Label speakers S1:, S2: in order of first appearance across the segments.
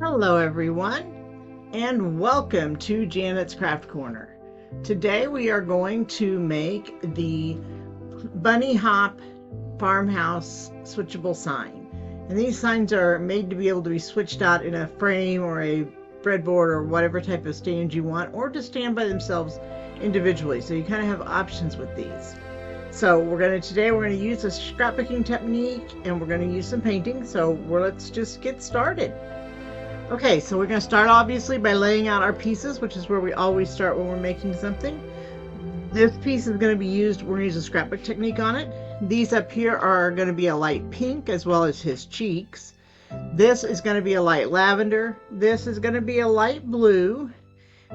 S1: Hello everyone, and welcome to Janet's Craft Corner. Today we are going to make the bunny hop farmhouse switchable sign. And these signs are made to be able to be switched out in a frame or a breadboard or whatever type of stand you want, or to stand by themselves individually. So you kind of have options with these. So today we're going to use a scrapbooking technique, and we're going to use some painting. So let's just get started. Okay, so we're going to start obviously by laying out our pieces, which is where we always start when we're making something. This piece is going to be used, we're going to use a scrapbook technique on it. These up here are going to be a light pink as well as his cheeks. This is going to be a light lavender. This is going to be a light blue.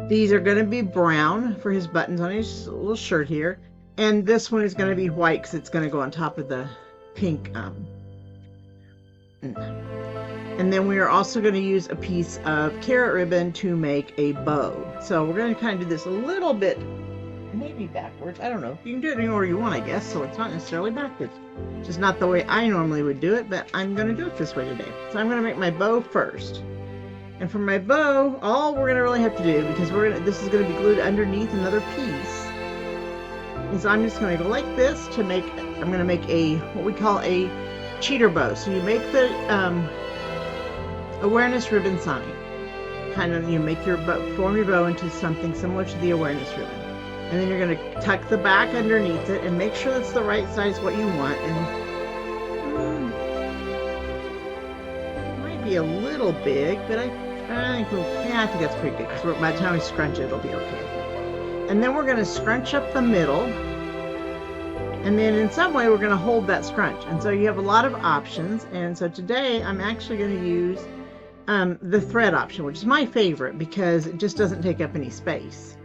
S1: These are going to be brown for his buttons on his little shirt here. And this one is going to be white because it's going to go on top of the pink. And then we are also going to use a piece of carrot ribbon to make a bow. So we're going to kind of do this a little bit, maybe backwards. I don't know. You can do it any order you want, I guess. So it's not necessarily backwards. Just not the way I normally would do it, but I'm going to do it this way today. So I'm going to make my bow first. And for my bow, all we're going to really have to do, because this is going to be glued underneath another piece, is I'm just going to go like this to make, I'm going to make what we call a cheater bow. So you make the awareness ribbon sign. Kind of, you make form your bow into something similar to the awareness ribbon. And then you're going to tuck the back underneath it and make sure that's the right size what you want. And it might be a little big, but I think that's pretty good, because by the time we scrunch it, it'll be okay. And then we're going to scrunch up the middle. And then in some way, we're going to hold that scrunch. And so you have a lot of options. And so today, I'm actually going to use the thread option, which is my favorite because it just doesn't take up any space.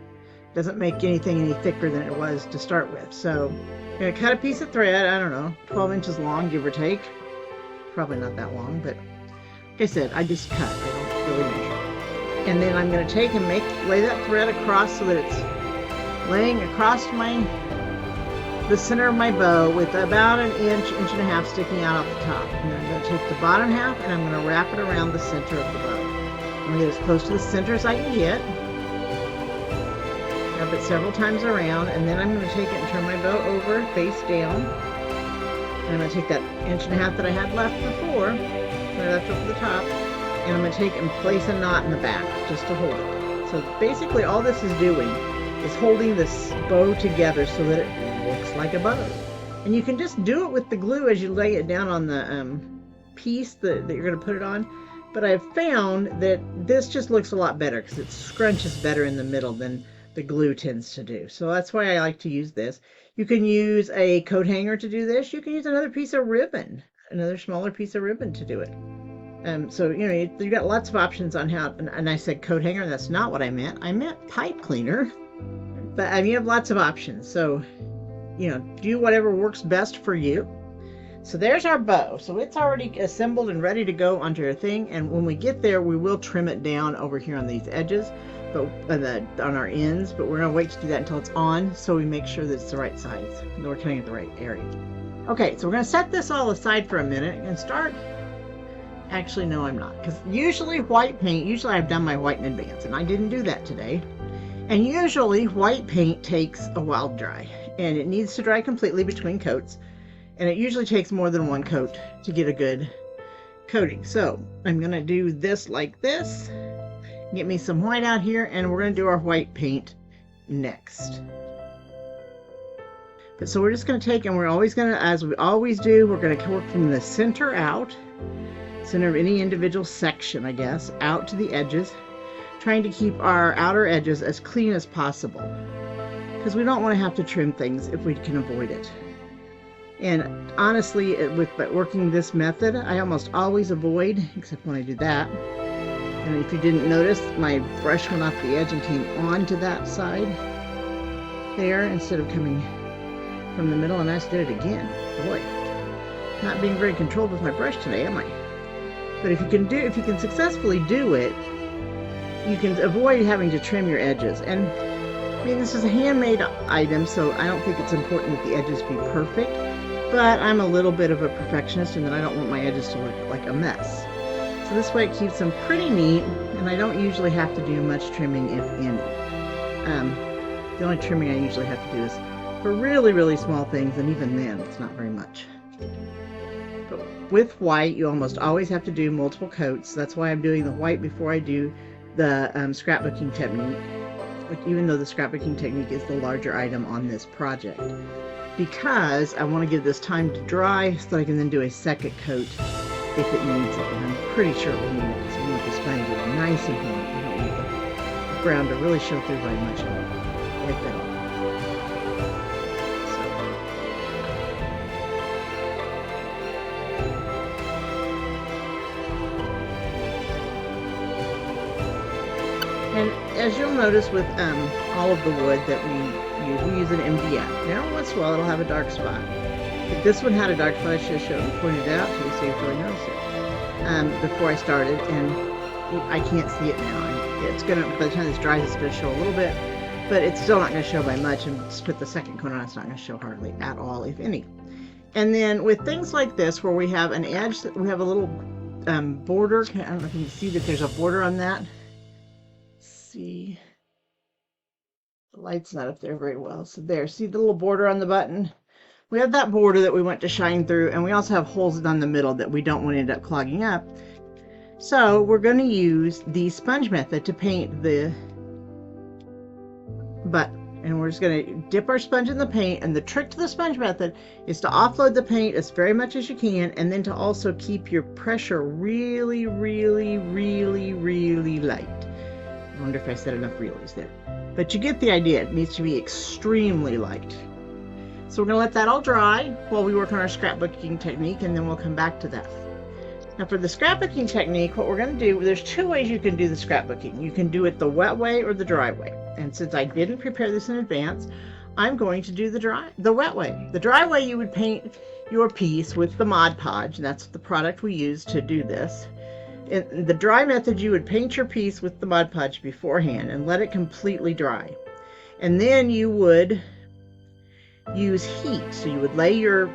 S1: It doesn't make anything any thicker than it was to start with. So I'm going to cut a piece of thread, I don't know, 12 inches long, give or take. Probably not that long, but like I said, I just cut. I don't really measure. And then I'm going to take and lay that thread across so that it's laying across the center of my bow with about an inch and a half sticking out off the top. And then I'm going to take the bottom half and I'm going to wrap it around the center of the bow. I'm going to get as close to the center as I can get. Wrap it several times around, and then I'm going to take it and turn my bow over face down. And I'm going to take that inch and a half that I had left before, that I left over the top, and I'm going to take and place a knot in the back just to hold it. So basically all this is doing is holding this bow together so that it looks like a bow. And you can just do it with the glue as you lay it down on the piece that you're going to put it on. But I've found that this just looks a lot better because it scrunches better in the middle than the glue tends to do. So that's why I like to use this. You can use a coat hanger to do this. You can use another piece of ribbon, another smaller piece of ribbon to do it. So, you got lots of options on how, and I said coat hanger, that's not what I meant. I meant pipe cleaner. But you have lots of options. So, do whatever works best for you. So there's our bow. So it's already assembled and ready to go onto your thing. And when we get there, we will trim it down over here on these edges, but on our ends. But we're going to wait to do that until it's on, so we make sure that it's the right size, that we're cutting at the right area. Okay, so we're going to set this all aside for a minute and start. Actually, no, I'm not. Because usually I've done my white in advance, and I didn't do that today. And usually white paint takes a while to dry, and it needs to dry completely between coats. And it usually takes more than one coat to get a good coating. So I'm going to do this like this, get me some white out here, and we're going to do our white paint next. But so we're just going to take, and we're always going to, as we always do, we're going to work from the center out, center of any individual section, I guess, out to the edges, trying to keep our outer edges as clean as possible, because we don't want to have to trim things if we can avoid it. And honestly, with working this method, I almost always avoid, except when I do that. And if you didn't notice, my brush went off the edge and came onto that side there instead of coming from the middle, and I just did it again. Boy, not being very controlled with my brush today, am I? But if you can successfully do it, you can avoid having to trim your edges. And I mean, this is a handmade item, so I don't think it's important that the edges be perfect, but I'm a little bit of a perfectionist, and that I don't want my edges to look like a mess. So this way it keeps them pretty neat, and I don't usually have to do much trimming, if any. The only trimming I usually have to do is for really, really small things, and even then it's not very much. But with white, you almost always have to do multiple coats. That's why I'm doing the white before I do the scrapbooking technique, even though the scrapbooking technique is the larger item on this project, because I want to give this time to dry so that I can then do a second coat if it needs it. And I'm pretty sure it will need it, because we want the sponge to be nice and warm. We don't want the brown to really show through very much at all. Like that. And as you'll notice with all of the wood that we use an MDF. Now once in a while it'll have a dark spot. If this one had a dark spot, I should have shown and pointed it out to you so you really notice it before I started, and I can't see it now. It's gonna, by the time this dries, it's gonna show a little bit, but it's still not gonna show by much, and just put the second coat on, it's not gonna show hardly at all, if any. And then with things like this, where we have an edge, that we have a little border, I don't know if you can see that there's a border on that. See, the light's not up there very well, so there, see the little border on the button? We have that border that we want to shine through, and we also have holes down the middle that we don't want to end up clogging up. So we're going to use the sponge method to paint the button, and we're just going to dip our sponge in the paint. And the trick to the sponge method is to offload the paint as very much as you can, and then to also keep your pressure really, really, really, really light. I wonder if I said enough reallys there. But you get the idea. It needs to be extremely light. So we're going to let that all dry while we work on our scrapbooking technique, and then we'll come back to that. Now for the scrapbooking technique, what we're going to do, there's two ways you can do the scrapbooking. You can do it the wet way or the dry way. And since I didn't prepare this in advance, I'm going to do the wet way. The dry way, you would paint your piece with the Mod Podge. That's the product we use to do this. In the dry method, you would paint your piece with the Mod Podge beforehand and let it completely dry. And then you would use heat. So you would lay your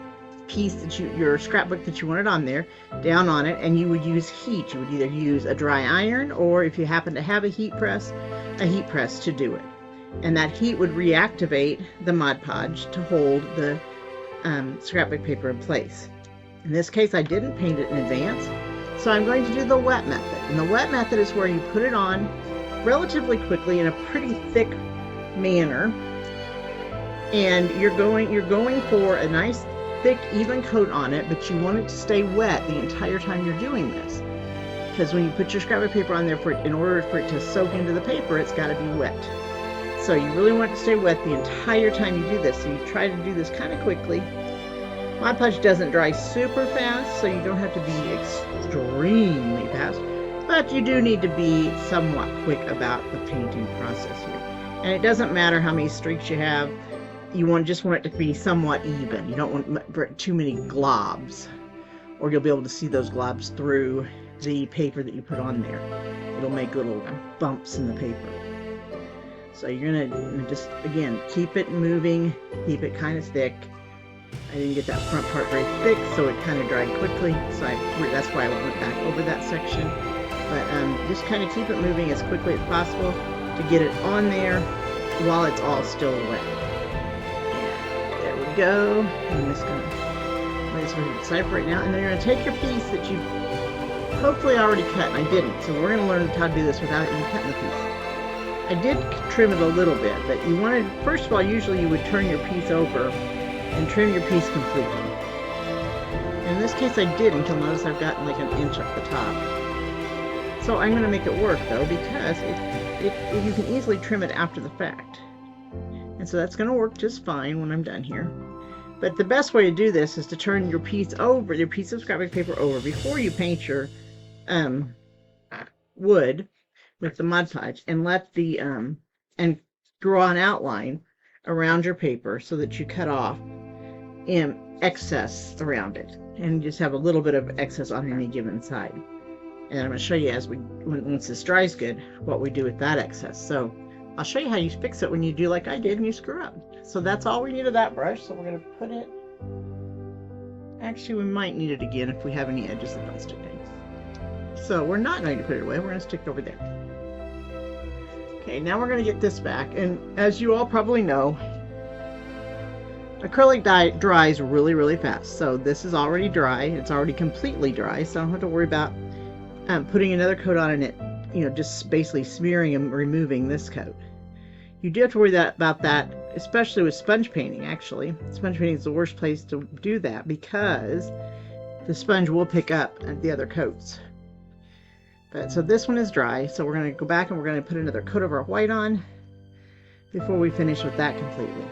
S1: piece your scrapbook that you wanted on there down on it, and you would use heat. You would either use a dry iron, or if you happen to have a heat press to do it. And that heat would reactivate the Mod Podge to hold the scrapbook paper in place. In this case, I didn't paint it in advance, so I'm going to do the wet method. And the wet method is where you put it on relatively quickly in a pretty thick manner, and you're going for a nice thick even coat on it, but you want it to stay wet the entire time you're doing this, because when you put your scrapbook paper on there, in order for it to soak into the paper, it's got to be wet. So you really want it to stay wet the entire time you do this. So you try to do this kind of quickly. Mod Podge doesn't dry super fast, so you don't have to be extremely fast, but you do need to be somewhat quick about the painting process here. And it doesn't matter how many streaks you have. You just want it to be somewhat even. You don't want too many globs, or you'll be able to see those globs through the paper that you put on there. It'll make little bumps in the paper. So you're gonna just, again, keep it moving, keep it kind of thick. I didn't get that front part very thick, so it kind of dried quickly. So that's why I went back over that section. But just kind of keep it moving as quickly as possible to get it on there while it's all still wet. There we go. I'm just going to lay this over to the side right now. And then you're going to take your piece that you hopefully already cut, and I didn't. So we're going to learn how to do this without even cutting the piece. I did trim it a little bit, but you wanted, first of all, usually you would turn your piece over and trim your piece completely. In this case I didn't. You'll notice I've gotten like an inch up the top. So I'm going to make it work though, because you can easily trim it after the fact. And so that's going to work just fine when I'm done here. But the best way to do this is to turn your piece over, your piece of scrapbook paper over, before you paint your wood with the Mod Podge, and let the and draw an outline around your paper so that you cut off excess around it, and just have a little bit of excess on any given side. And I'm going to show you once this dries good what we do with that excess. So I'll show you how you fix it when you do like I did and you screw up. So that's all we need of that brush. So we're going to put it, actually we might need it again if we have any edges that don't stick in. So we're not going to put it away. We're going to stick it over there. Okay, now we're going to get this back. And as you all probably know, acrylic dye dries really, really fast. So this is already dry. It's already completely dry. So I don't have to worry about putting another coat on and it, you know, just basically smearing and removing this coat. You do have to worry about that, especially with sponge painting, actually. Sponge painting is the worst place to do that because the sponge will pick up the other coats. But so this one is dry, so we're going to go back and we're going to put another coat of our white on before we finish with that completely.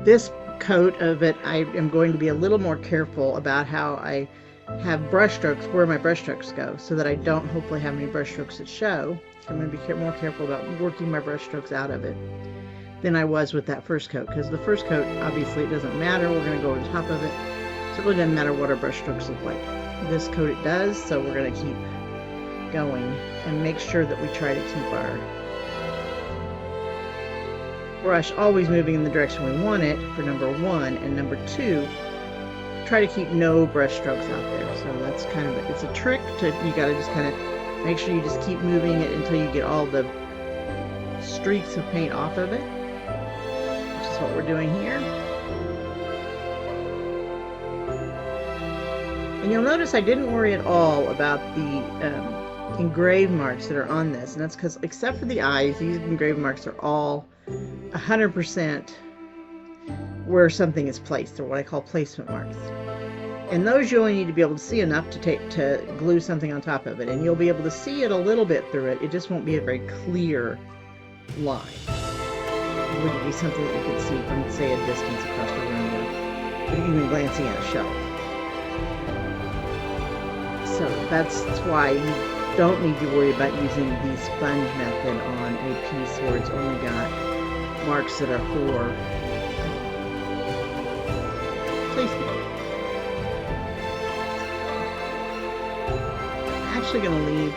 S1: This coat of it, I am going to be a little more careful about how I have brush strokes, where my brush strokes go, so that I don't hopefully have any brush strokes that show. I'm going to be more careful about working my brush strokes out of it than I was with that first coat, because the first coat, obviously it doesn't matter, we're going to go over the top of it, so it really doesn't matter what our brush strokes look like. This coat it does, so we're going to keep going and make sure that we try to keep our brush always moving in the direction we want it, for number one, and number two, try to keep no brush strokes out there. So that's kind of it's a trick to, you got to just kind of make sure you just keep moving it until you get all the streaks of paint off of it, which is what we're doing here. And you'll notice I didn't worry at all about the engraved marks that are on this, and that's because, except for the eyes, these engraved marks are all 100% where something is placed, or what I call placement marks. And those you only need to be able to see enough to glue something on top of it, and you'll be able to see it a little bit through it. It just won't be a very clear line. It wouldn't be something that you could see from, say, a distance across the room, or even glancing at a shelf. So that's why you don't need to worry about using the sponge method on a piece where it's only got marks that are for placement. I'm actually going to leave,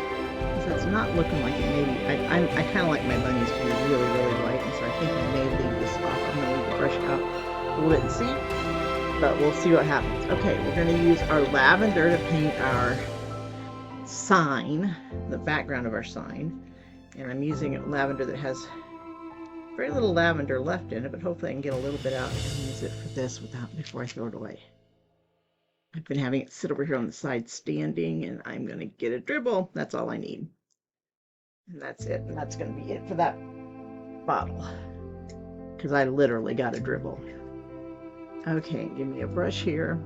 S1: because it's not looking like it maybe, I kind of like my bunnies to be really, really light, and so I think I may leave this off. I'm going to leave the brush out a little bit and see, but we'll see what happens. Okay, we're going to use our lavender to paint our sign, the background of our sign, and I'm using lavender that has very little lavender left in it, but hopefully I can get a little bit out and use it for this before I throw it away. I've been having it sit over here on the side standing, and I'm going to get a dribble. That's all I need. And that's it. And that's going to be it for that bottle, because I literally got a dribble. Okay, give me a brush here.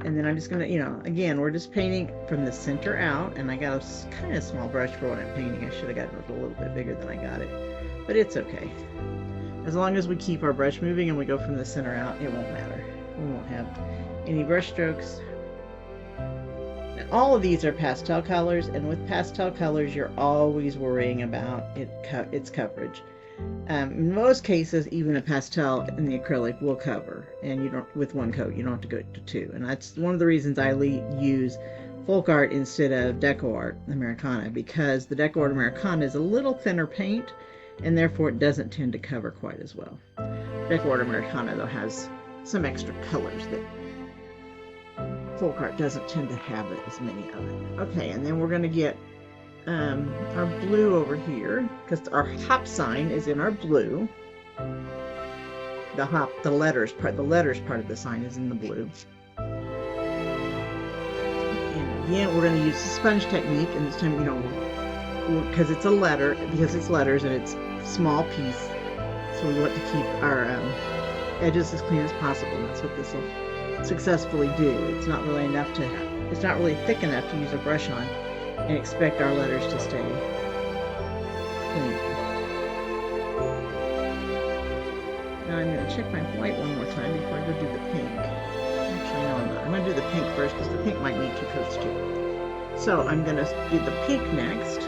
S1: And then I'm just going to, you know, again, we're just painting from the center out, and I got a kind of small brush for what I'm painting. I should have gotten it a little bit bigger than I got it, but it's okay. As long as we keep our brush moving and we go from the center out, it won't matter. We won't have any brush strokes. And all of these are pastel colors, and with pastel colors, you're always worrying about its coverage. In most cases, even a pastel in the acrylic will cover, and you don't, with one coat, you don't have to go to two. And that's one of the reasons I use folk art instead of decor art Americana, because the decor art Americana is a little thinner paint, and therefore it doesn't tend to cover quite as well. Decor art Americana, though, has some extra colors that folk art doesn't tend to have as many of it. Okay, and then we're going to get our blue over here, because our hop sign is in our blue. The letters part of the sign is in the blue. And again, we're going to use the sponge technique, and this time, you know, because it's a letter, because it's letters and it's a small piece, so we want to keep our edges as clean as possible. And that's what this will successfully do. It's not really it's not really thick enough to use a brush on and expect our letters to stay clean. Now I'm going to check my white one more time before I go do the pink. Actually, no, I'm not. I'm going to do the pink first, because the pink might need two coats too. So I'm going to do the pink next.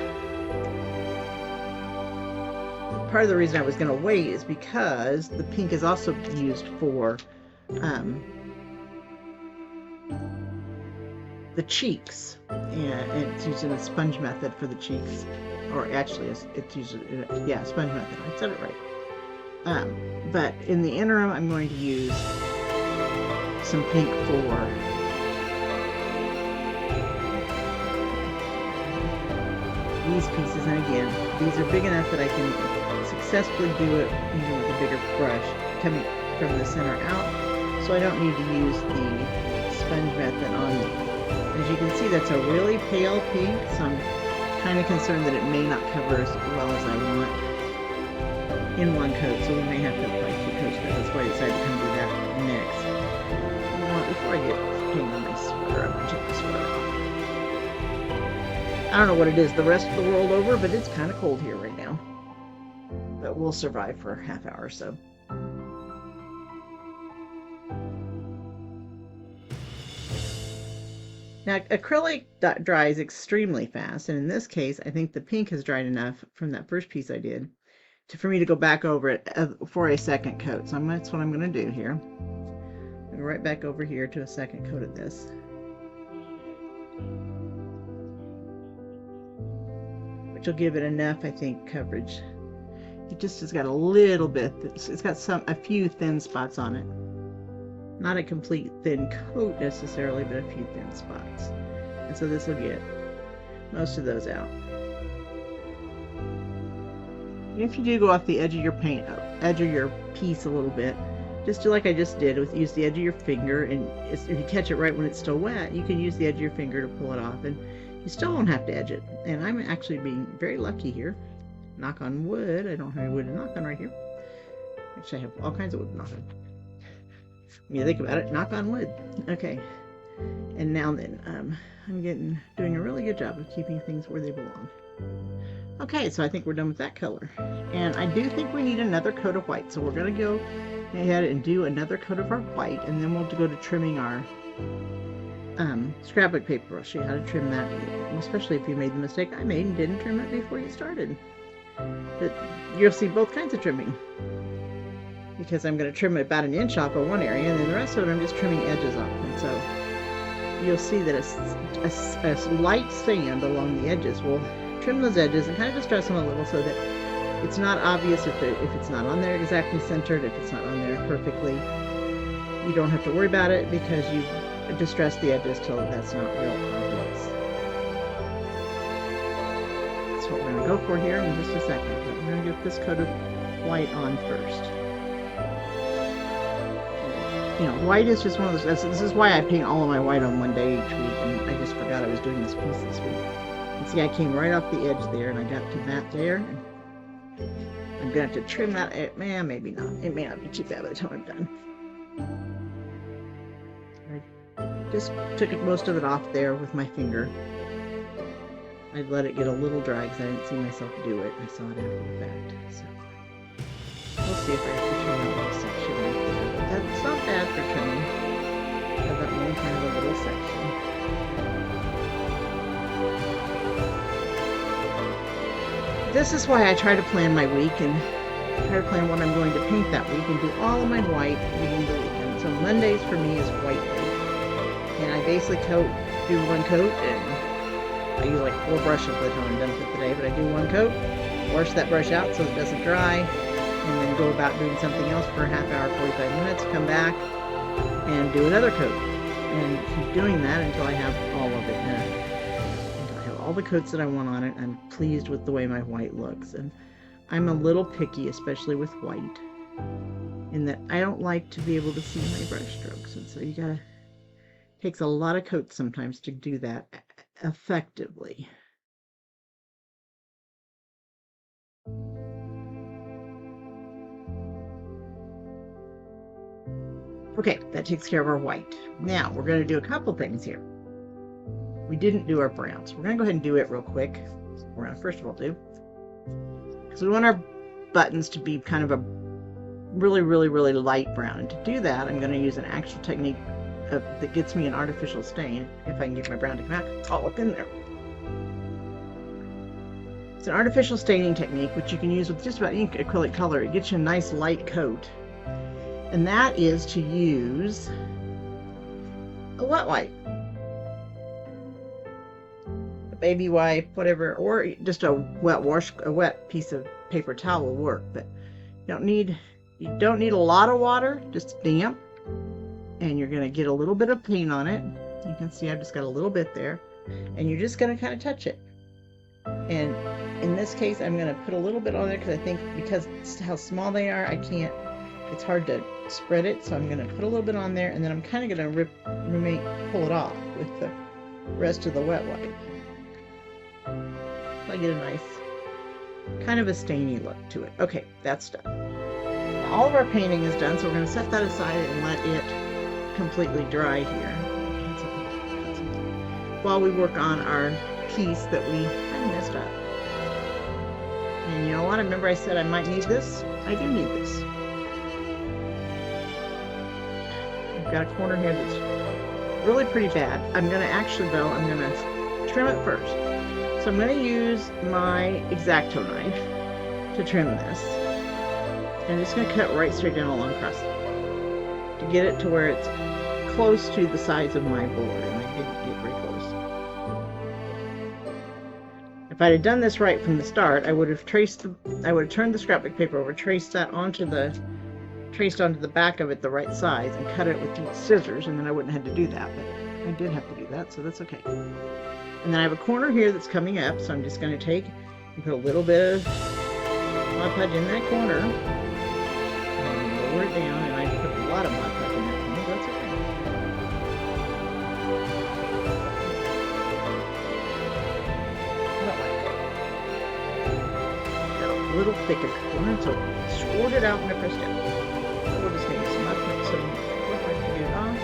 S1: Part of the reason I was going to wait is because the pink is also used for the cheeks, and it's using a sponge method for the cheeks. or actually it's usually, yeah, sponge method. I said it right. But in the interim, I'm going to use some pink for these pieces, and again, these are big enough that I can successfully do it even with a bigger brush coming from the center out, so I don't need to use the sponge method on these. As you can see, that's a really pale pink, so I'm kind of concerned that it may not cover as well as I want in one coat, so we may have to apply 2 coats, but that's why I decided to come do that next. Before I get paint on my sweater, I'm going to take the sweater off. I don't know what it is the rest of the world over, but it's kind of cold here right now. But we'll survive for a half hour or so. Now, acrylic dries extremely fast, and in this case, I think the pink has dried enough from that first piece I did for me to go back over it for a second coat. So that's what I'm going to do here. I'll go right back over here to a second coat of this. Which will give it enough, I think, coverage. It just has got a little bit, it's got a few thin spots on it. Not a complete thin coat necessarily, but a few thin spots. And so this will get most of those out. If you do go off the edge of your paint, edge of your piece a little bit, just do like I just did, use the edge of your finger, and if you catch it right when it's still wet, you can use the edge of your finger to pull it off, and you still don't have to edge it. And I'm actually being very lucky here. Knock on wood. I don't have any wood to knock on right here. Actually, I have all kinds of wood to knock on. When you think about it, knock on wood. Okay. And now then, I'm doing a really good job of keeping things where they belong. Okay, so I think we're done with that color. And I do think we need another coat of white. So we're going to go ahead and do another coat of our white, and then we'll go to trimming our scrapbook paper. I'll show you how to trim that, especially if you made the mistake I made and didn't trim it before you started. But you'll see both kinds of trimming, because I'm going to trim it about an inch off of one area, and then the rest of it I'm just trimming edges off. And so you'll see that a light sand along the edges will trim those edges and kind of distress them a little, so that it's not obvious if it's not on there exactly centered, if it's not on there perfectly. You don't have to worry about it because you've distressed the edges till that's not real obvious. That's what we're going to go for here in just a second. But we're going to get this coat of white on first. You know, white is just one of those. This is why I paint all of my white on one day each week, and I just forgot I was doing this piece this week. And see, I came right off the edge there, and I got to that there. And I'm going to have to trim that. Man, maybe not. It may not be too bad by the time I'm done. I just took most of it off there with my finger. I'd let it get a little dry because I didn't see myself do it. I saw it after the fact. So we'll see if I have to trim that little section right there. But that's not bad for trimming. I have that one kind of a little section. This is why I try to plan my week and try to plan what I'm going to paint that week and do all of my white beginning the weekend. So Mondays for me is white week. And I basically do one coat, and I use like 4 brushes by the time I'm done for the day, but I do one coat, wash that brush out so it doesn't dry, and then go about doing something else for a half hour, 45 minutes, come back and do another coat. And keep doing that until I have all of it done. Until I have all the coats that I want on it. I'm pleased with the way my white looks. And I'm a little picky, especially with white, in that I don't like to be able to see my brush strokes. And so takes a lot of coats sometimes to do that effectively. Okay, that takes care of our white. Now we're going to do a couple things here. We didn't do our browns. We're going to go ahead and do it real quick. We're going to first of all do, because we want our buttons to be kind of a really, really, really light brown. And to do that, I'm going to use an actual technique that gets me an artificial stain. If I can get my brown to come out, it's all up in there. It's an artificial staining technique, which you can use with just about any acrylic color. It gets you a nice light coat. And that is to use a wet wipe. baby wipe, whatever, or just a wet piece of paper towel will work. But you don't need a lot of water, just damp. And you're going to get a little bit of paint on it. You can see I've just got a little bit there. And you're just going to kind of touch it. And in this case, I'm going to put a little bit on there because I think because how small they are, it's hard to spread it. So I'm going to put a little bit on there, and then I'm kind of going to pull it off with the rest of the wet wipe. So I get a nice, kind of a stainy look to it. Okay, that's done. Now, all of our painting is done, so we're going to set that aside and let it completely dry here while we work on our piece that we kind of messed up. And you know what? I remember I said I might need this. I do need this. I've got a corner here that's really pretty bad. I'm going to trim it first. So I'm going to use my X-Acto knife to trim this. And I'm just going to cut right straight down along across it to get it to where it's close to the sides of my board. And I didn't get very close. If I had done this right from the start, I would have turned the scrapbook paper over, traced onto the back of it the right size, and cut it with the scissors, and then I wouldn't have had to do that, but I did have to do that, so that's okay. And then I have a corner here that's coming up, so I'm just going to take and put a little bit of Mod Podge in that corner, and lower it down, and I put a lot of Mod Podge in that corner, but that's okay. A little thicker corner, so squirt it out when I press down. So we're just going to use some Mod Podge, so we'll have to get it off.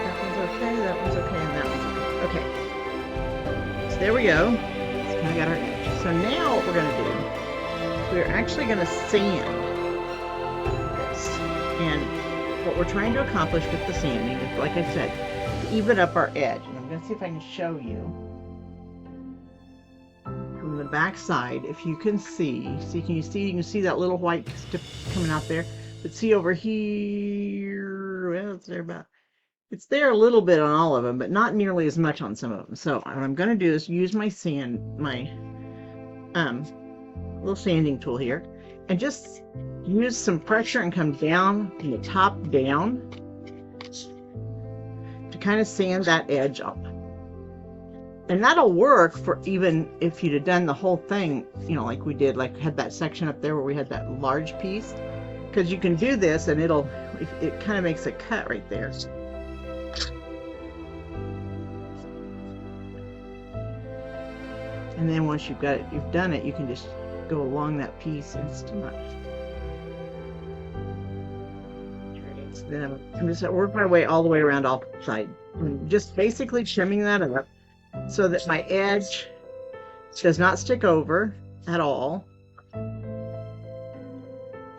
S1: That one's okay, that one's okay, and that one's okay. Okay. So there we go. So kind of got our edge. So now what we're going to do is we're actually going to sand this. And what we're trying to accomplish with the sanding is, like I said, to even up our edge. And I'm going to see if I can show you from the back side, if you can see, you can see that little white strip coming out there, but see over here, well, it's there a little bit on all of them, but not nearly as much on some of them. So what I'm going to do is use my little sanding tool here, and just use some pressure and come down from the top down to kind of sand that edge up. And that'll work for even if you'd have done the whole thing, you know, like we did, like had that section up there where we had that large piece, because you can do this and it kind of makes a cut right there. And then once you've done it, you can just go along that piece and it's too much. So then I'm just work my way all the way around all sides. I'm just basically trimming that up so that my edge does not stick over at all.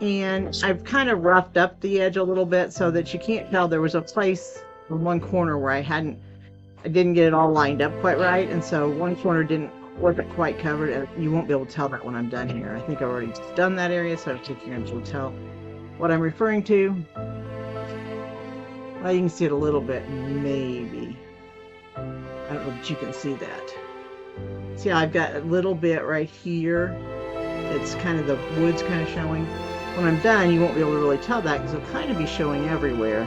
S1: And I've kind of roughed up the edge a little bit so that you can't tell. There was a place in one corner where I didn't get it all lined up quite right, and so one corner wasn't quite covered, and you won't be able to tell that when I'm done here. I think I've already done that area, so I think you're going to be able to tell what I'm referring to. Well, you can see it a little bit, maybe. I don't know if you can see that. See how I've got a little bit right here. It's kind of the wood's kind of showing. When I'm done, you won't be able to really tell that because it'll kind of be showing everywhere.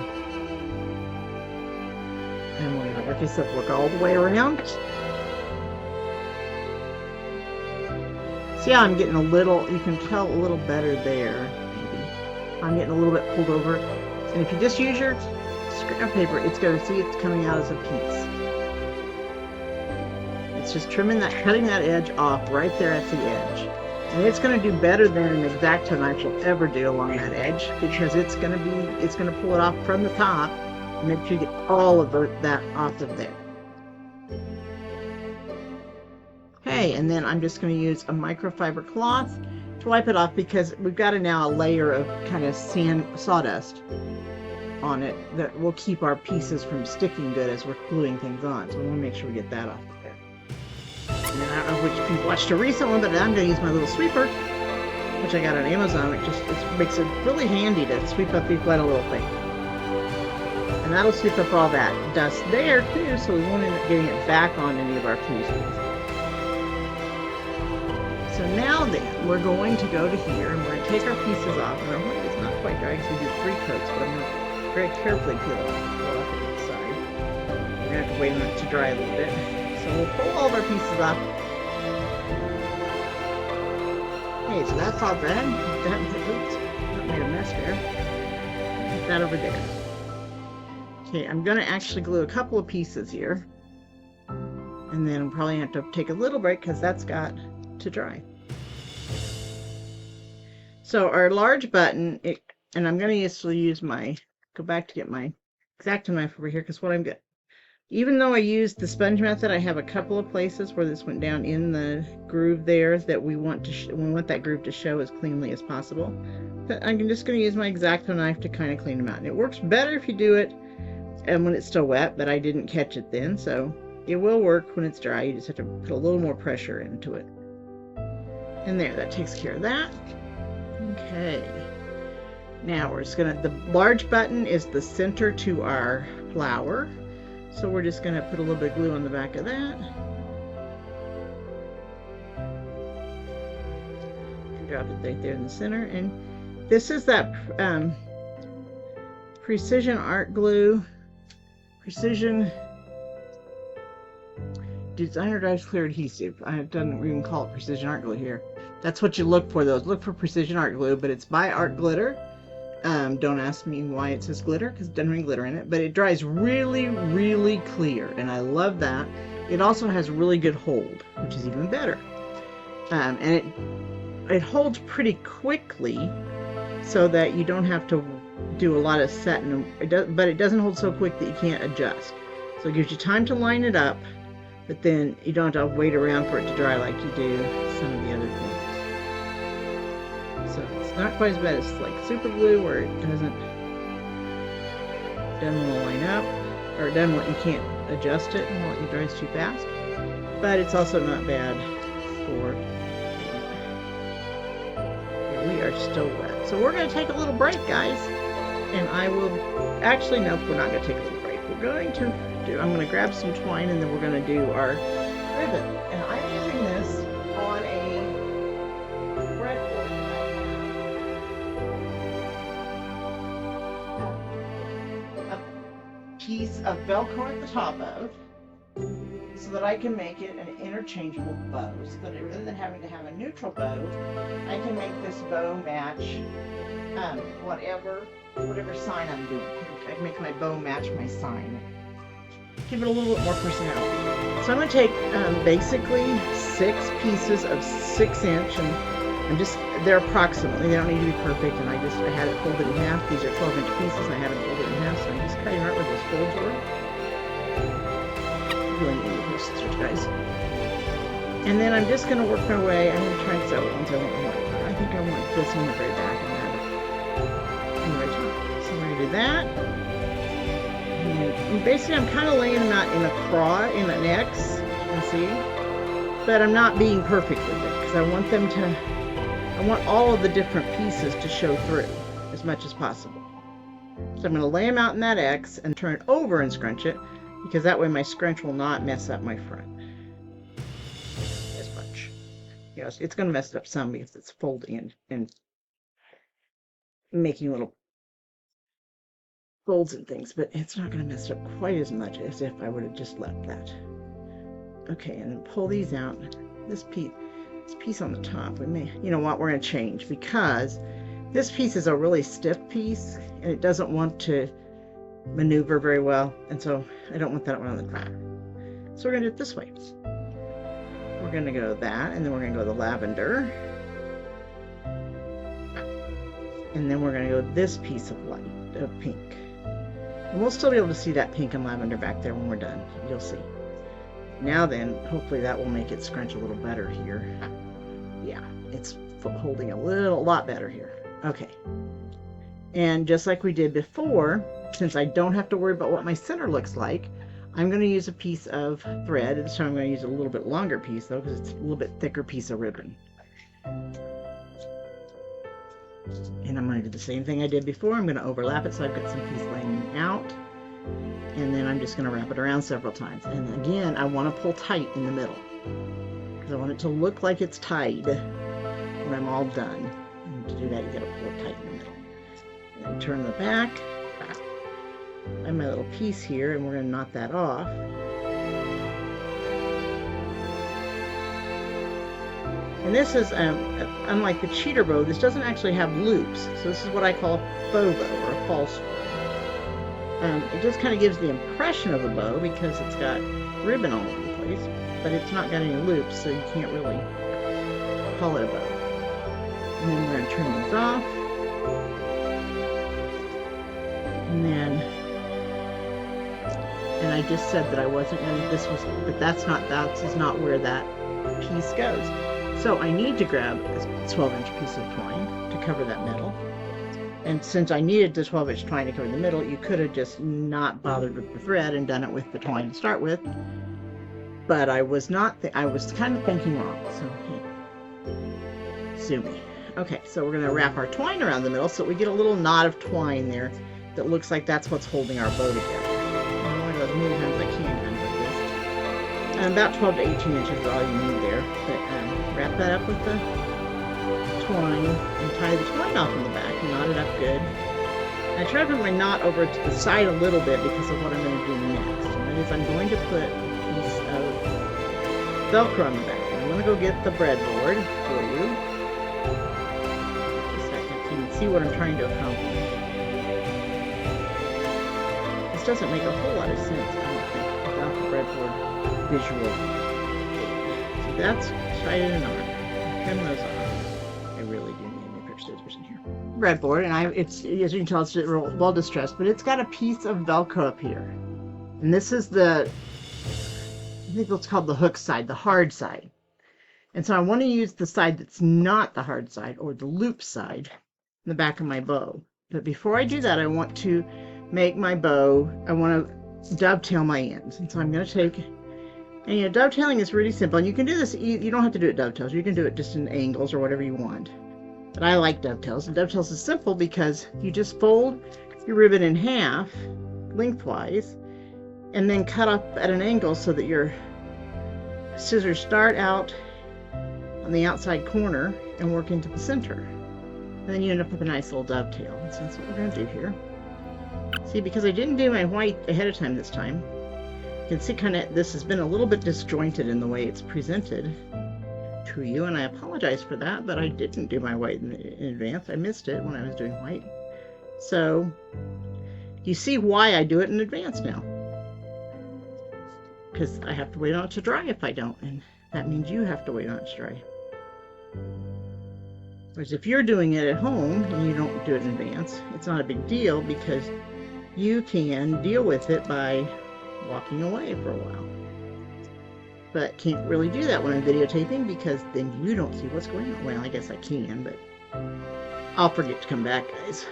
S1: And we're going to work this up, work all the way around. See how I'm getting a little, you can tell a little better there, maybe. I'm getting a little bit pulled over. And if you just use your scrap paper, it's going to see it's coming out as a piece. It's just trimming that, cutting that edge off right there at the edge. And it's going to do better than an X-Acto knife will ever do along that edge, because it's going to pull it off from the top and make sure you get all of that off of there. Okay, and then I'm just going to use a microfiber cloth to wipe it off, because we've got now a layer of kind of sawdust on it that will keep our pieces from sticking good as we're gluing things on. So we want to make sure we get that off of there. And then I don't know if you've watched a recent one, but I'm going to use my little sweeper, which I got on Amazon. It makes it really handy to sweep up these little things. And that'll sweep up all that dust there too, so we won't end up getting it back on any of our pieces. So now then, we're going to go to here and we're going to take our pieces off. And our white is not quite dry because we did 3 coats, but I'm going to very carefully peel it off to the side. We're going to have to wait on it to dry a little bit. So we'll pull all of our pieces off. Okay, so that's all done. Oops, that made a mess there. Put that over there. Okay, I'm going to actually glue a couple of pieces here. And then I'll probably have to take a little break because that's got to dry. So our large button, and I'm going to use my, go back to get my X-Acto knife over here because what I'm going, even though I used the sponge method, I have a couple of places where this went down in the groove there that we want to, we want that groove to show as cleanly as possible. But I'm just going to use my X-Acto knife to kind of clean them out. And it works better if you do it and when it's still wet, but I didn't catch it then, so it will work when it's dry. You just have to put a little more pressure into it. And there, that takes care of that. Okay. Now we're just gonna, the large button is the center to our flower. So we're just gonna put a little bit of glue on the back of that. Drop it right there in the center. And this is that Precision Art Glue. Precision Designer Drives Clear Adhesive. I don't even call it Precision Art Glue here. That's what you look for, though. Look for Precision Art Glue, but it's by Art Glitter. Don't ask me why it says glitter, because it doesn't have any glitter in it. But it dries really, really clear, and I love that. It also has really good hold, which is even better. And it holds pretty quickly, so that you don't have to do a lot of setting. But it doesn't hold so quick that you can't adjust. So it gives you time to line it up. But then you don't have to wait around for it to dry like you do some of the other things. So it's not quite as bad as like super glue where it doesn't want to line up, or it doesn't want, you can't adjust it while it dries too fast. But it's also not bad for, we are still wet. So we're going to take a little break, guys. And I will, actually, nope, we're not going to take a little break. We're going to I'm going to grab some twine and then we're going to do our ribbon. And I'm using this on a breadboard. A piece of Velcro at the top of, so that I can make it an interchangeable bow. So that rather than having to have a neutral bow, I can make this bow match whatever sign I'm doing. I can make my bow match my sign. Give it a little bit more personality. So I'm going to take basically 6 pieces of 6-inch, and they're approximately, they don't need to be perfect, and I had it folded in half. These are 12-inch pieces, and I had them folded in half, so I'm just cutting right where those folds were. Really need those scissors, guys. And then I'm just going to work my way. I'm going to try and sew ones I want. I think I want this on the very back and that on the very top. So we're going to do that. And basically, I'm kind of laying them out in a cross, in an X, you can see. But I'm not being perfect with it because I want all of the different pieces to show through as much as possible. So I'm going to lay them out in that X and turn it over and scrunch it, because that way my scrunch will not mess up my front as much. Yes, it's going to mess it up some because it's folding and making little folds and things, but it's not going to mess it up quite as much as if I would have just left that. Okay, and then pull these out. This piece on the top, we may, you know what, we're going to change, because this piece is a really stiff piece and it doesn't want to maneuver very well, and so I don't want that one on the top. So we're going to do it this way. We're going to go that, and then we're going to go the lavender, and then we're going to go this piece of light, of pink. And we'll still be able to see that pink and lavender back there when we're done. You'll see. Now then, hopefully that will make it scrunch a little better here. Yeah, it's holding a lot better here. Okay. And just like we did before, since I don't have to worry about what my center looks like, I'm going to use a piece of thread. This time I'm going to use a little bit longer piece, though, because it's a little bit thicker piece of ribbon. And I'm going to do the same thing I did before. I'm going to overlap it so I've got some piece laying out. And then I'm just going to wrap it around several times. And again, I want to pull tight in the middle. because I want it to look like it's tied when I'm all done. And to do that, you gotta pull it tight in the middle. And then turn the back. I have my little piece here, and we're gonna knot that off. And this is, unlike the cheater bow, this doesn't actually have loops. So this is what I call a faux bow, or a false bow. It just kind of gives the impression of a bow because it's got ribbon all over the place, but it's not got any loops, so you can't really call it a bow. And then we're going to turn these off. And then, and I just said that I wasn't going to, this is not where that piece goes. So I need to grab a 12-inch piece of twine to cover that middle. And since I needed the 12-inch twine to cover the middle, you could have just not bothered with the thread and done it with the twine to start with. But I was not, I was kind of thinking wrong, so hey, sue me. Okay, so we're gonna wrap our twine around the middle so we get a little knot of twine there that looks like that's what's holding our bow together. I'm going to go as many times as I can with this. And about 12 to 18 inches is all you need there. But wrap that up with the twine and tie the twine off in the back and knot it up good. And I try to put my knot over to the side a little bit because of what I'm going to do next. And that is I'm going to put a piece of Velcro on the back. And I'm going to go get the breadboard for you. Just a second so you can see what I'm trying to accomplish. This doesn't make a whole lot of sense, I don't think, without the breadboard visual. So that's tied in a knot. Trim those off. I really do need new pair of scissors in here. Breadboard, and it's, as you can tell, it's well distressed, but it's got a piece of Velcro up here. And this is the, I think it's called the hook side, the hard side. And so I want to use the side that's not the hard side, or the loop side, in the back of my bow. But before I do that, I want to make my bow, I want to dovetail my ends. And so I'm going to take, and you know, dovetailing is really simple. And you can do this, you don't have to do it dovetails. You can do it just in angles or whatever you want. But I like dovetails. And dovetails is simple because you just fold your ribbon in half, lengthwise, and then cut up at an angle so that your scissors start out on the outside corner and work into the center. And then you end up with a nice little dovetail. And so that's what we're going to do here. See, because I didn't do my white ahead of time this time, you can see kind of this has been a little bit disjointed in the way it's presented to you, and I apologize for that, but I didn't do my white in advance. I missed it when I was doing white. So you see why I do it in advance now. Because I have to wait on it to dry if I don't, and that means you have to wait on it to dry. Whereas if you're doing it at home and you don't do it in advance, it's not a big deal because you can deal with it by walking away for a while. But can't really do that when I'm videotaping because then you don't see what's going on. Well, I guess I can, but I'll forget to come back, guys.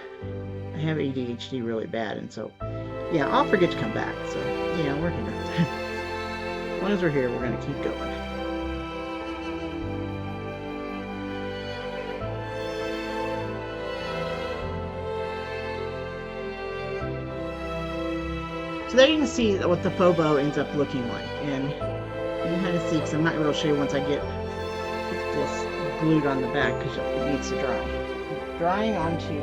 S1: I have ADHD really bad, and so, yeah, I'll forget to come back. So, yeah, we're here. As long as we're here, we're going to keep going. So there you can see what the faux bow ends up looking like, and you can kind of see, because I'm not going to show you once I get this glued on the back because it needs to dry. Drying onto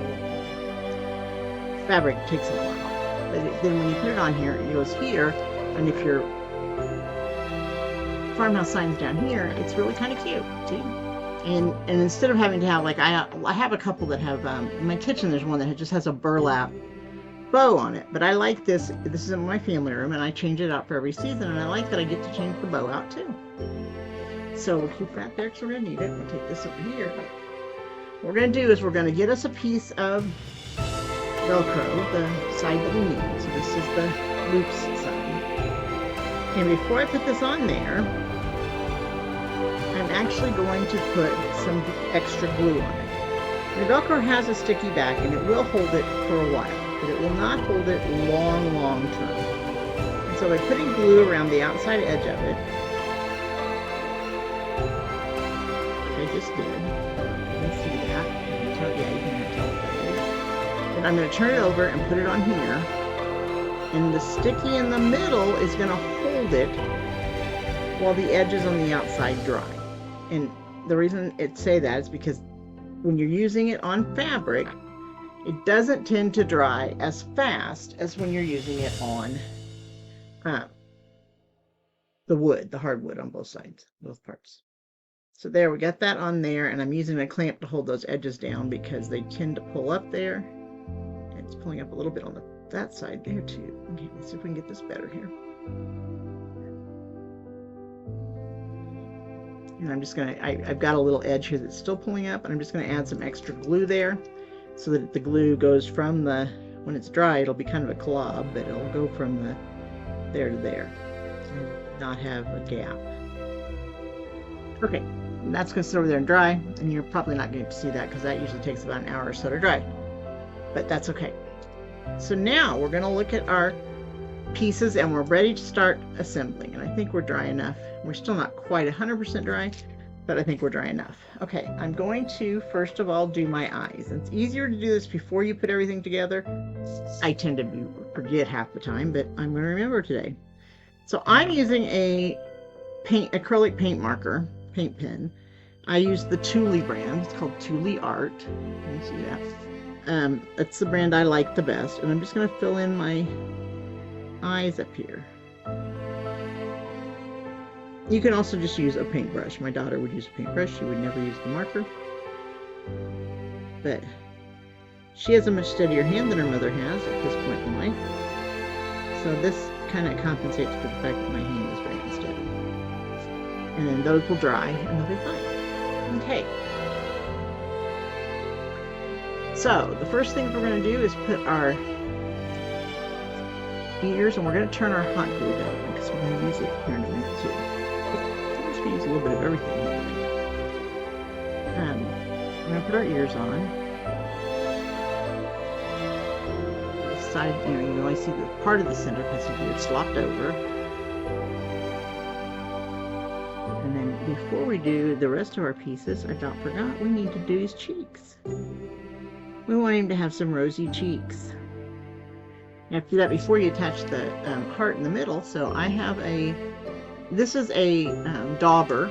S1: fabric takes a while, but then when you put it on here, it goes here, and if your farmhouse sign's down here, it's really kind of cute, see? And instead of having to have, like, I have a couple that have, in my kitchen there's one that just has a burlap bow on it, but I like this. This is in my family room, and I change it out for every season, and I like that I get to change the bow out too. So we'll keep that there because we're going to need it. We'll take this over here. What we're going to do is we're going to get us a piece of Velcro, the side that we need. So this is the loops side. And before I put this on there, I'm actually going to put some extra glue on it. The Velcro has a sticky back, and it will hold it for a while, but it will not hold it long term. And so by putting glue around the outside edge of it, like I just did, you can see that. You can tell, yeah, you can tell what that is. Then I'm going to turn it over and put it on here, and the sticky in the middle is going to hold it while the edges on the outside dry. And the reason it say that is because when you're using it on fabric, it doesn't tend to dry as fast as when you're using it on the wood, the hardwood on both sides, both parts. So there, we got that on there, and I'm using a clamp to hold those edges down because they tend to pull up there. And it's pulling up a little bit on that side there too. Okay, let's see if we can get this better here. And I'm just gonna, I've got a little edge here that's still pulling up, and I'm just gonna add some extra glue there so that the glue goes from the, when it's dry, it'll be kind of a glob, but it'll go from the there to there and not have a gap. Okay, and that's gonna sit over there and dry, and you're probably not going to see that because that usually takes about an hour or so to dry, but that's okay. So now we're gonna look at our pieces and we're ready to start assembling, and I think we're dry enough. We're still not quite 100% dry, but I think we're dry enough. Okay, I'm going to first of all do my eyes. It's easier to do this before you put everything together. I tend to forget half the time, but I'm going to remember today. So I'm using a acrylic paint marker, paint pen. I use the Thule brand. It's called Thule Art. Can you see that? That's the brand I like the best, and I'm just going to fill in my eyes up here. You can also just use a paintbrush. My daughter would use a paintbrush. She would never use the marker. But she has a much steadier hand than her mother has at this point in life. So this kind of compensates for the fact that my hand is very unsteady. And then those will dry and they'll be fine. Okay. So the first thing we're going to do is put our ears, and we're going to turn our hot glue down because we're going to use it here in a minute too. I'm just going to use a little bit of everything. We're going to put our ears on. The side, you can only see the part of the center because the ear slopped over. And then before we do the rest of our pieces, I forgot we need to do his cheeks. We want him to have some rosy cheeks. You have to do that before you attach the heart in the middle. So I have this is a dauber,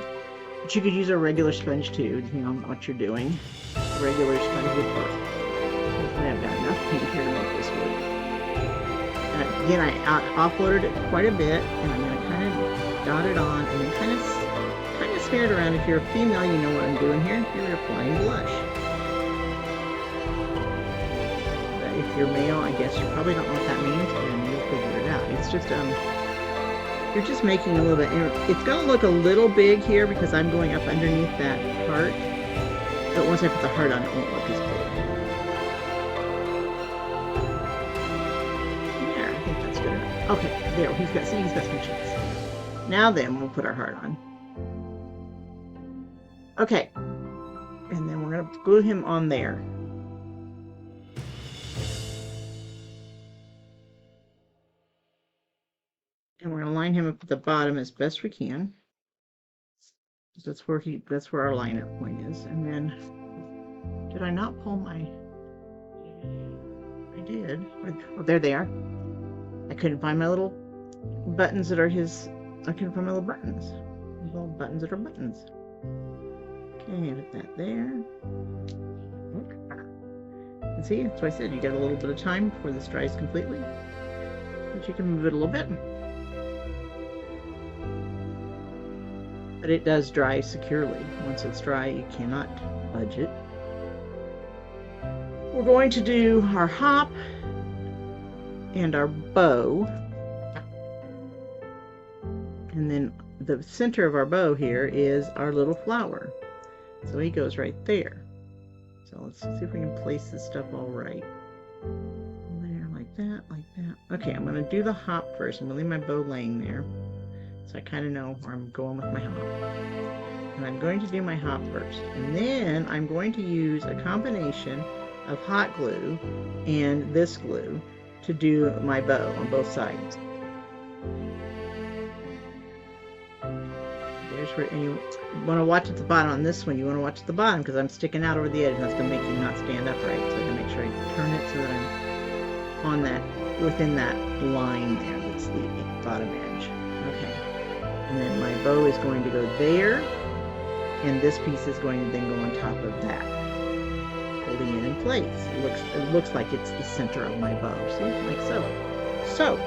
S1: but you could use a regular sponge too, depending on what you're doing. A regular sponge would work. Hopefully I've got enough paint here to make this work. Again, I offloaded it quite a bit, and I'm going to kind of dot it on, and then kind of smear it around. If you're a female, you know what I'm doing here. You're applying blush. If you're male, I guess you probably don't know what that means, and you'll figure it out. It's just, you're just making a little bit, it's going to look a little big here because I'm going up underneath that heart, but once I put the heart on, it won't look as big. There, I think that's good enough. Okay, there, he's got some cheeks. Now then, we'll put our heart on. Okay, and then we're going to glue him on there. And we're going to line him up at the bottom as best we can. That's where our line-up point is. And then, did I not pull my? I did. Oh, there they are. I couldn't find my little buttons that are his. I couldn't find my little buttons. Little buttons that are buttons. Okay, put that there. And see, that's what I said. You got a little bit of time before this dries completely, but you can move it a little bit. But it does dry securely. Once it's dry, you cannot budge it. We're going to do our hop and our bow. And then the center of our bow here is our little flower. So he goes right there. So let's see if we can place this stuff all right. There, like that, like that. Okay, I'm going to do the hop first. I'm going to leave my bow laying there, so I kind of know where I'm going with my hop. And I'm going to do my hop first. And then I'm going to use a combination of hot glue and this glue to do my bow on both sides. There's where, and you want to watch at the bottom on this one. You want to watch at the bottom because I'm sticking out over the edge, and that's going to make you not stand upright. So I can make sure I turn it so that I'm on that, within that line there. That's the bottom edge. Okay. And then my bow is going to go there. and this piece is going to then go on top of that, holding it in place. It looks like it's the center of my bow. See, like so. So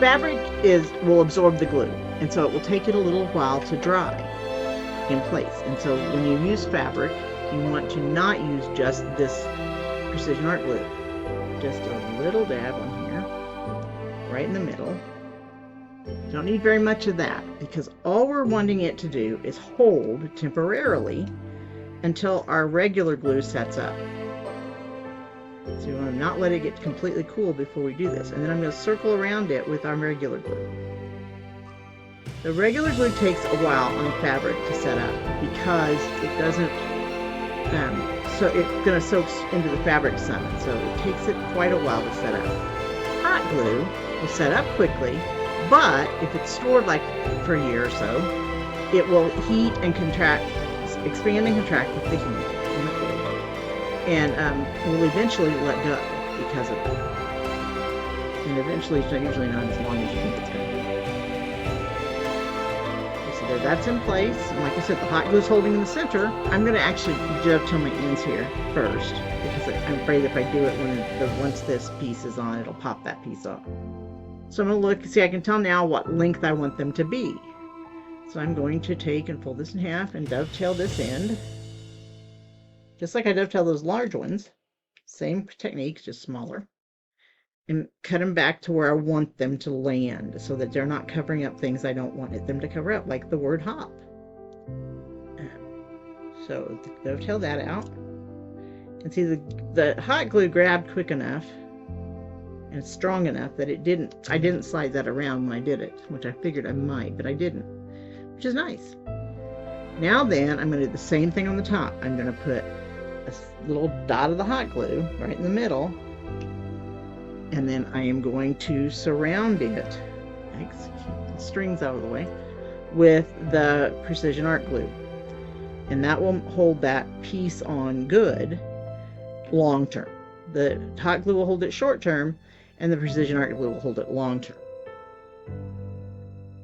S1: fabric will absorb the glue, and so it will take it a little while to dry in place. And so when you use fabric, you want to not use just this precision art glue. Just a little dab on here, right in the middle. You don't need very much of that, because all we're wanting it to do is hold temporarily until our regular glue sets up. So you want to not let it get completely cool before we do this. And then I'm going to circle around it with our regular glue. The regular glue takes a while on fabric to set up because it doesn't, so it's going to soak into the fabric some. So it takes it quite a while to set up. Hot glue will set up quickly, but if it's stored like for a year or so, it will heat and contract, expand and contract with the heat and the cold, and will eventually let go because of it. And eventually it's usually not as long as you think it's going to be. So there, that's in place. And like I said, the hot glue is holding in the center. I'm going to actually dovetail my ends here first, because I'm afraid if I do it once this piece is on, it'll pop that piece off. So I'm going to look, see, I can tell now what length I want them to be. So I'm going to take and fold this in half and dovetail this end, just like I dovetail those large ones. Same technique, just smaller. And cut them back to where I want them to land, so that they're not covering up things I don't want them to cover up, like the word hop. So dovetail that out. And see, the hot glue grabbed quick enough and strong enough that I didn't slide that around when I did it, which I figured I might, but I didn't, which is nice. Now then, I'm going to do the same thing on the top. I'm going to put a little dot of the hot glue right in the middle, and then I am going to surround it, keep the strings out of the way, with the precision art glue. And that will hold that piece on good long term. The hot glue will hold it short term, and the precision art glue will hold it long term.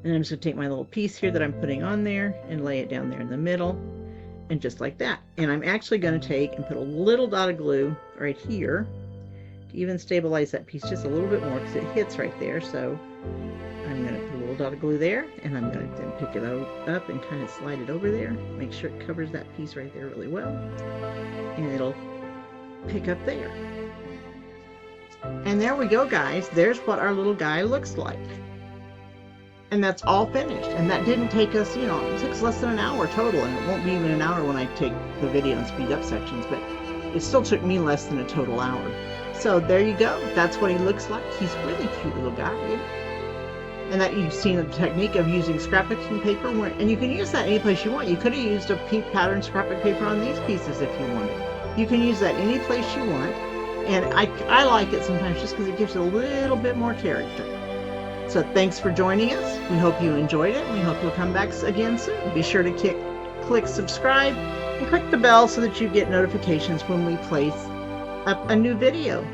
S1: And I'm just going to take my little piece here that I'm putting on there and lay it down there in the middle, and just like that. And I'm actually going to take and put a little dot of glue right here to even stabilize that piece just a little bit more, because it hits right there. So I'm going to put a little dot of glue there, and I'm going to then pick it up and kind of slide it over there. Make sure it covers that piece right there really well, and it'll pick up there. And there we go, guys. There's what our little guy looks like. And that's all finished. And that didn't take us, it took us less than an hour total. And it won't be even an hour when I take the video and speed up sections, but it still took me less than a total hour. So there you go. That's what he looks like. He's a really cute little guy. And that you've seen the technique of using scrapbooking paper, and you can use that any place you want. You could have used a pink pattern scrapbook paper on these pieces if you wanted. You can use that any place you want. And I like it sometimes just because it gives it a little bit more character. So thanks for joining us. We hope you enjoyed it. We hope you'll come back again soon. Be sure to click subscribe and click the bell so that you get notifications when we place up a new video.